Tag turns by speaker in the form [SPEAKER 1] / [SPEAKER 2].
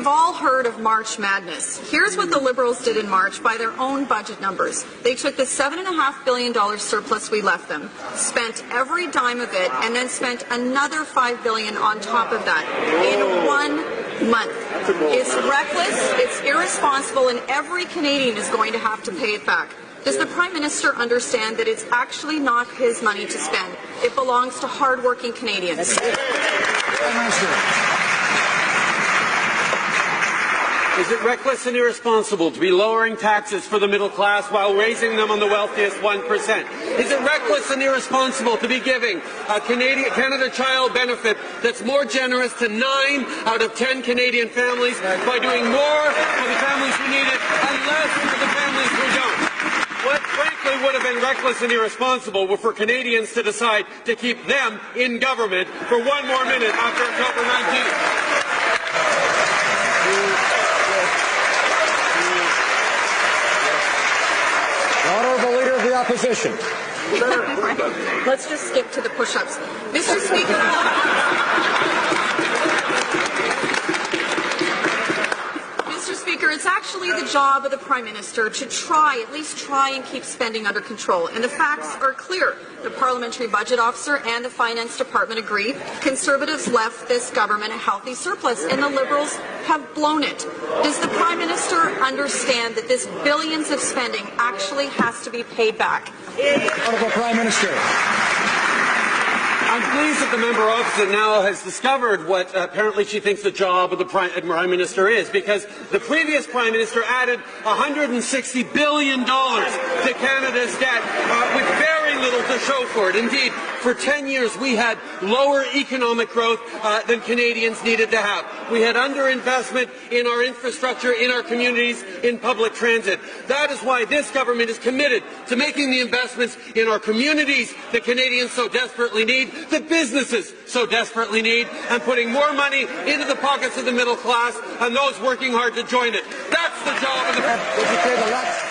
[SPEAKER 1] We've all heard of March Madness. Here's what the Liberals did in March by their own budget numbers. They took the $7.5 billion surplus we left them, spent every dime of it, and then spent another $5 billion on top of that in 1 month. It's reckless, it's irresponsible, and every Canadian is going to have to pay it back. Does the Prime Minister understand that it's actually not his money to spend? It belongs to hard-working Canadians.
[SPEAKER 2] Is it reckless and irresponsible to be lowering taxes for the middle class while raising them on the wealthiest 1%? Is it reckless and irresponsible to be giving a Canada Child benefit that's more generous to 9 out of 10 Canadian families by doing more for the families who need it and less for the families who don't? What frankly would have been reckless and irresponsible were for Canadians to decide to keep them in government for 1 more minute after October 19th.
[SPEAKER 3] Honourable Leader of the Opposition.
[SPEAKER 1] Let's just skip to the push-ups. Mr. Speaker. Mr. Speaker, it's actually the job of the Prime Minister to at least try and keep spending under control. And the facts are clear. The Parliamentary Budget Officer and the Finance Department agree. Conservatives left this government a healthy surplus, and the Liberals have blown it. Does the Prime Minister understand that this billions of spending actually has to be paid back?
[SPEAKER 3] Honourable Prime Minister.
[SPEAKER 2] I'm pleased that the member opposite now has discovered what apparently she thinks the job of the Prime Minister is, because the previous Prime Minister added $160 billion to Canada's debt with very little to show for it. Indeed, for 10 years we had lower economic growth than Canadians needed to have. We had underinvestment in our infrastructure, in our communities, in public transit. That is why this government is committed to making the investments in our communities that Canadians so desperately need, that businesses so desperately need, and putting more money into the pockets of the middle class and those working hard to join it. That's the job of the...